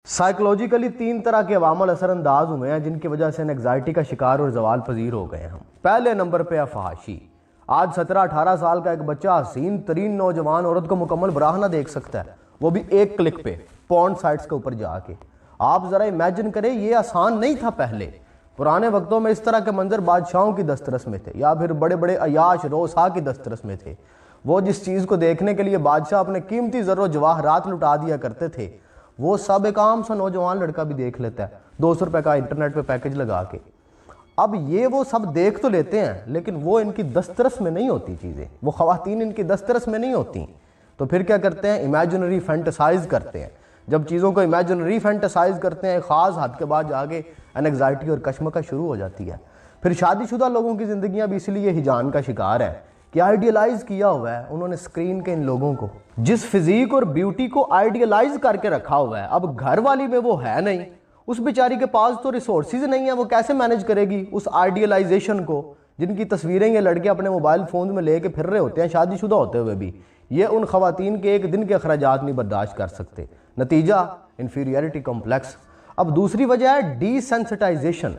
Psychologically 3 طرح کے عوامل اثر انداز ہوئے ہیں جن کی وجہ سے انگزائٹی کا شکار اور زوال پذیر ہو گئے ہیں ہم۔ پہلے نمبر پہ ہے فحاشی۔ آج 17-18 سال کا ایک بچہ حسین ترین نوجوان عورت کو مکمل براہ نہ دیکھ سکتا ہے، وہ بھی ایک کلک پہ پورن سائٹس کے اوپر جا کے۔ آپ ذرا امیجن کریں، یہ آسان نہیں تھا پہلے۔ پرانے وقتوں میں اس طرح کے منظر بادشاہوں کی دسترس میں تھے یا پھر بڑے بڑے عیاش روسا کی دسترس میں تھے۔ وہ جس چیز کو دیکھنے کے لیے بادشاہ اپنے قیمتی زر و جواہرات لٹا دیا کرتے تھے، وہ سب ایک عام سا نوجوان لڑکا بھی دیکھ لیتا ہے 200 روپے کا انٹرنیٹ پہ پیکج لگا کے۔ اب یہ وہ سب دیکھ تو لیتے ہیں لیکن وہ ان کی دسترس میں نہیں ہوتی چیزیں، وہ خواتین ان کی دسترس میں نہیں ہوتی۔ تو پھر کیا کرتے ہیں؟ امیجنری فینٹسائز کرتے ہیں۔ جب چیزوں کو امیجنری فینٹسائز کرتے ہیں، خاص حد کے بعد جا کے انگزائٹی اور کشمکش شروع ہو جاتی ہے۔ پھر شادی شدہ لوگوں کی زندگیاں بھی اس لیے ہجان کا شکار ہے کہ آئیڈیلائز کیا ہوا ہے انہوں نے اسکرین کے ان لوگوں کو، جس فزیک اور بیوٹی کو آئیڈیلائز کر کے رکھا ہوا ہے۔ اب گھر والی میں وہ ہے نہیں، اس بیچاری کے پاس تو ریسورسز نہیں ہیں، وہ کیسے مینج کرے گی اس آئیڈیلائزیشن کو؟ جن کی تصویریں یہ لڑکے اپنے موبائل فون میں لے کے پھر رہے ہوتے ہیں شادی شدہ ہوتے ہوئے بھی، یہ ان خواتین کے ایک دن کے اخراجات نہیں برداشت کر سکتے۔ نتیجہ انفیریئرٹی کمپلیکس۔ اب دوسری وجہ ہے ڈی سینسٹائزیشن۔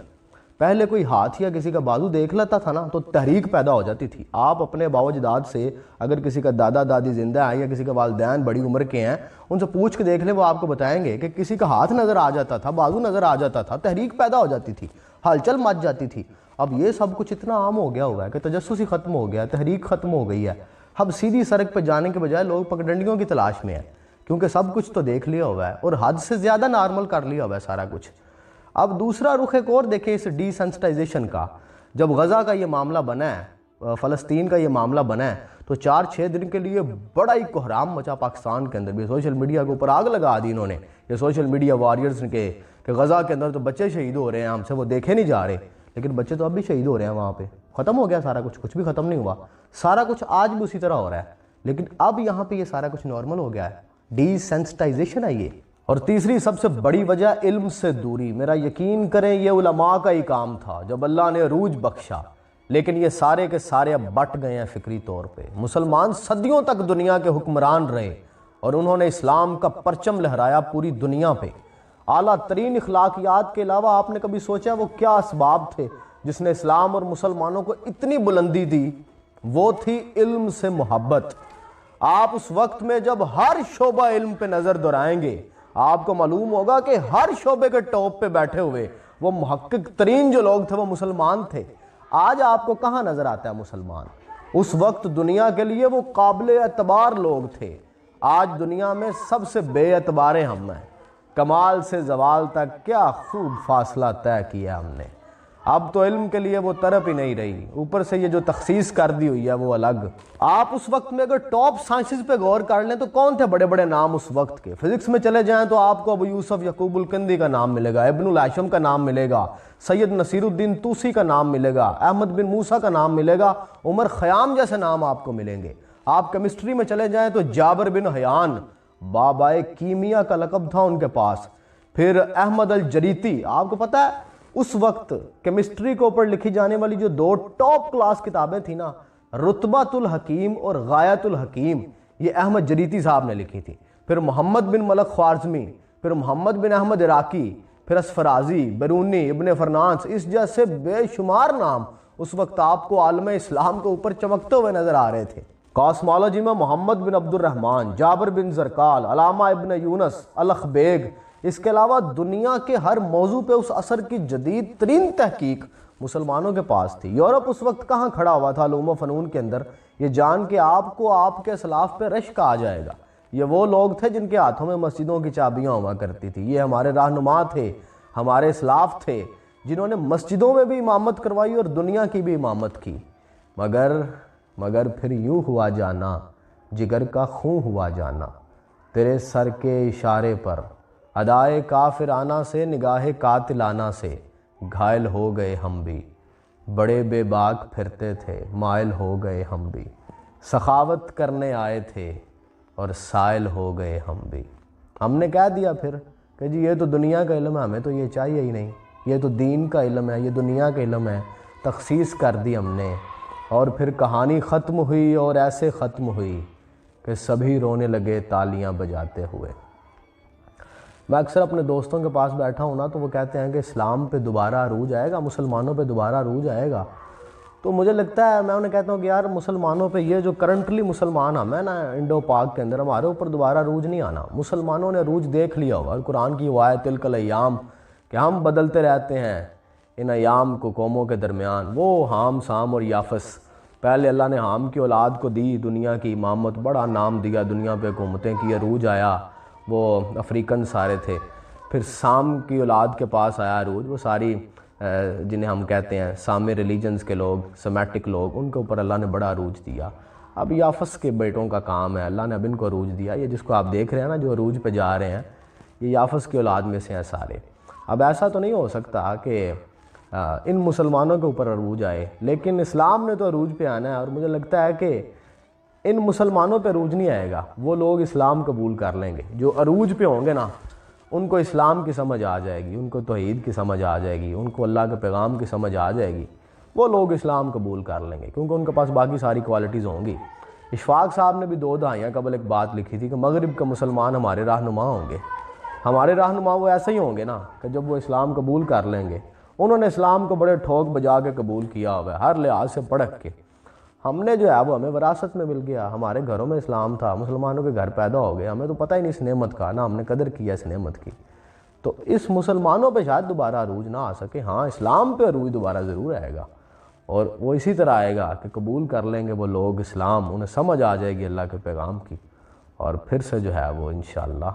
پہلے کوئی ہاتھ یا کسی کا بازو دیکھ لیتا تھا نا تو تحریک پیدا ہو جاتی تھی۔ آپ اپنے باو اجداد سے، اگر کسی کا دادا دادی زندہ ہیں یا کسی کے والدین بڑی عمر کے ہیں، ان سے پوچھ کے دیکھ لیں، وہ آپ کو بتائیں گے کہ کسی کا ہاتھ نظر آ جاتا تھا، بازو نظر آ جاتا تھا، تحریک پیدا ہو جاتی تھی، ہلچل مچ جاتی تھی۔ اب یہ سب کچھ اتنا عام ہو گیا ہوا ہے کہ تجسس ہی ختم ہو گیا، تحریک ختم ہو گئی ہے۔ اب سیدھی سڑک پہ جانے کے بجائے لوگ پگڈنڈیوں کی تلاش میں ہیں، کیونکہ سب کچھ تو دیکھ لیا ہوا ہے اور حد سے زیادہ نارمل کر لیا ہوا ہے سارا کچھ۔ اب دوسرا رخ ایک اور دیکھیں اس ڈی سینسٹائزیشن کا۔ جب غزہ کا یہ معاملہ بنا ہے، فلسطین کا یہ معاملہ بنا ہے، تو 4-6 دن کے لیے بڑا ہی کوہرام مچا پاکستان کے اندر بھی۔ سوشل میڈیا کے اوپر آگ لگا دی انہوں نے، یہ سوشل میڈیا وارئرز کے، کہ غزہ کے اندر تو بچے شہید ہو رہے ہیں، ہم سے وہ دیکھے نہیں جا رہے، لیکن بچے تو اب بھی شہید ہو رہے ہیں وہاں پہ۔ ختم ہو گیا سارا کچھ بھی ختم نہیں ہوا، سارا کچھ آج بھی اسی طرح ہو رہا ہے، لیکن اب یہاں پہ یہ سارا کچھ نارمل ہو گیا ہے۔ ڈی سینسٹائزیشن ہے یہ۔ اور تیسری سب سے بڑی وجہ علم سے دوری۔ میرا یقین کریں یہ علماء کا ہی کام تھا جب اللہ نے عروج بخشا، لیکن یہ سارے کے سارے اب بٹ گئے ہیں فکری طور پہ۔ مسلمان صدیوں تک دنیا کے حکمران رہے اور انہوں نے اسلام کا پرچم لہرایا پوری دنیا پہ۔ اعلیٰ ترین اخلاقیات کے علاوہ آپ نے کبھی سوچا وہ کیا اسباب تھے جس نے اسلام اور مسلمانوں کو اتنی بلندی دی؟ وہ تھی علم سے محبت۔ آپ اس وقت میں جب ہر شعبہ علم پہ نظر دورائیں گے، آپ کو معلوم ہوگا کہ ہر شعبے کے ٹاپ پہ بیٹھے ہوئے وہ محقق ترین جو لوگ تھے وہ مسلمان تھے۔ آج آپ کو کہاں نظر آتا ہے مسلمان؟ اس وقت دنیا کے لیے وہ قابل اعتبار لوگ تھے، آج دنیا میں سب سے بے اعتباریں ہم ہیں۔ کمال سے زوال تک کیا خوب فاصلہ طے کیا ہم نے۔ اب تو علم کے لیے وہ طرف ہی نہیں رہی، اوپر سے یہ جو تخصیص کر دی ہوئی ہے وہ الگ۔ آپ اس وقت میں اگر ٹاپ سائنسز پہ غور کر لیں تو کون تھے بڑے بڑے نام اس وقت کے؟ فزکس میں چلے جائیں تو آپ کو ابو یوسف یعقوب الکندی کا نام ملے گا، ابن الہاشم کا نام ملے گا، سید نصیر الدین طوسی کا نام ملے گا، احمد بن موسیٰ کا نام ملے گا، عمر خیام جیسے نام آپ کو ملیں گے۔ آپ کیمسٹری میں چلے جائیں تو جابر بن حیان، بابائے کیمیا کا لقب تھا ان کے پاس۔ پھر احمد الجریتی، آپ کو پتہ ہے اس وقت کیمسٹری کے اوپر لکھی جانے والی جو 2 ٹاپ کلاس کتابیں تھیں نا، رتبۃ الحکیم اور غایۃ الحکیم، یہ احمد جریتی صاحب نے لکھی تھی۔ پھر محمد بن ملک خوارزمی، پھر محمد بن احمد عراقی، پھر اسفرازی، بیرونی، ابن فرنانس، اس جیسے بے شمار نام اس وقت آپ کو عالم اسلام کے اوپر چمکتے ہوئے نظر آ رہے تھے۔ کاسمالوجی میں محمد بن عبد الرحمن، جابر بن زرکال، علامہ ابن یونس، الخ بیگ، اس کے علاوہ دنیا کے ہر موضوع پہ اس عصر کی جدید ترین تحقیق مسلمانوں کے پاس تھی۔ یورپ اس وقت کہاں کھڑا ہوا تھا علوم و فنون کے اندر، یہ جان کے آپ کو آپ کے اسلاف پہ رشک آ جائے گا۔ یہ وہ لوگ تھے جن کے ہاتھوں میں مسجدوں کی چابیاں ہوا کرتی تھی، یہ ہمارے رہنما تھے، ہمارے اسلاف تھے، جنہوں نے مسجدوں میں بھی امامت کروائی اور دنیا کی بھی امامت کی۔ مگر پھر یوں ہوا جانا، جگر کا خون ہوا جانا، تیرے سر کے اشارے پر ادائے کافرانہ سے، نگاہ قاتلانہ سے گھائل ہو گئے ہم بھی، بڑے بے باک پھرتے تھے مائل ہو گئے ہم بھی، سخاوت کرنے آئے تھے اور سائل ہو گئے ہم بھی۔ ہم نے کہہ دیا پھر کہ جی یہ تو دنیا کا علم ہے، ہمیں تو یہ چاہیے ہی نہیں، یہ تو دین کا علم ہے، یہ دنیا کا علم ہے، تخصیص کر دی ہم نے۔ اور پھر کہانی ختم ہوئی اور ایسے ختم ہوئی کہ سبھی رونے لگے تالیاں بجاتے ہوئے۔ میں اکثر اپنے دوستوں کے پاس بیٹھا ہوں نا تو وہ کہتے ہیں کہ اسلام پہ دوبارہ عروج آئے گا، مسلمانوں پہ دوبارہ عروج آئے گا. تو مجھے لگتا ہے، میں انہیں کہتا ہوں کہ یار مسلمانوں پہ یہ جو کرنٹلی مسلمان ہم ہیں نا انڈو پاک کے اندر، ہمارے اوپر دوبارہ عروج نہیں آنا. مسلمانوں نے عروج دیکھ لیا ہوگا، اور قرآن کی وہ آیت تلک الایام کہ ہم بدلتے رہتے ہیں ان ایام کو قوموں کے درمیان. وہ حام، سام اور یافس، پہلے اللہ نے حام کی اولاد کو دی دنیا کی امامت، بڑا نام دیا، دنیا پہ حکومتیں کی، عروج آیا، وہ افریقن سارے تھے. پھر سام کی اولاد کے پاس آیا عروج، وہ ساری جنہیں ہم کہتے ہیں سامی ریلیجنز کے لوگ، سمیٹک لوگ، ان کے اوپر اللہ نے بڑا عروج دیا. اب یافس کے بیٹوں کا کام ہے، اللہ نے اب ان کو عروج دیا. یہ جس کو آپ دیکھ رہے ہیں نا جو عروج پہ جا رہے ہیں، یہ یافس کی اولاد میں سے ہیں سارے. اب ایسا تو نہیں ہو سکتا کہ ان مسلمانوں کے اوپر عروج آئے، لیکن اسلام نے تو عروج پہ آنا ہے. اور مجھے لگتا ہے کہ ان مسلمانوں پہ عروج نہیں آئے گا، وہ لوگ اسلام قبول کر لیں گے. جو عروج پہ ہوں گے نا ان کو اسلام کی سمجھ آ جائے گی، ان کو توحید کی سمجھ آ جائے گی، ان کو اللہ کے پیغام کی سمجھ آ جائے گی، وہ لوگ اسلام قبول کر لیں گے، کیونکہ ان کے پاس باقی ساری کوالٹیز ہوں گی. اشفاق صاحب نے بھی 2 دہائیاں قبل ایک بات لکھی تھی کہ مغرب کے مسلمان ہمارے رہنما ہوں گے. ہمارے رہنما وہ ایسے ہی ہوں گے نا کہ جب وہ اسلام قبول کر لیں گے. انہوں نے اسلام کو بڑے ٹھوک بجا کے قبول کیا ہوا ہے، ہر لحاظ سے پڑک کے. ہم نے جو ہے وہ ہمیں وراثت میں مل گیا، ہمارے گھروں میں اسلام تھا، مسلمانوں کے گھر پیدا ہو گئے، ہمیں تو پتہ ہی نہیں اس نعمت کا، نہ ہم نے قدر کیا اس نعمت کی. تو اس مسلمانوں پہ شاید دوبارہ عروج نہ آ سکے، ہاں اسلام پہ عروج دوبارہ ضرور آئے گا. اور وہ اسی طرح آئے گا کہ قبول کر لیں گے وہ لوگ اسلام، انہیں سمجھ آ جائے گی اللہ کے پیغام کی، اور پھر سے جو ہے وہ انشاءاللہ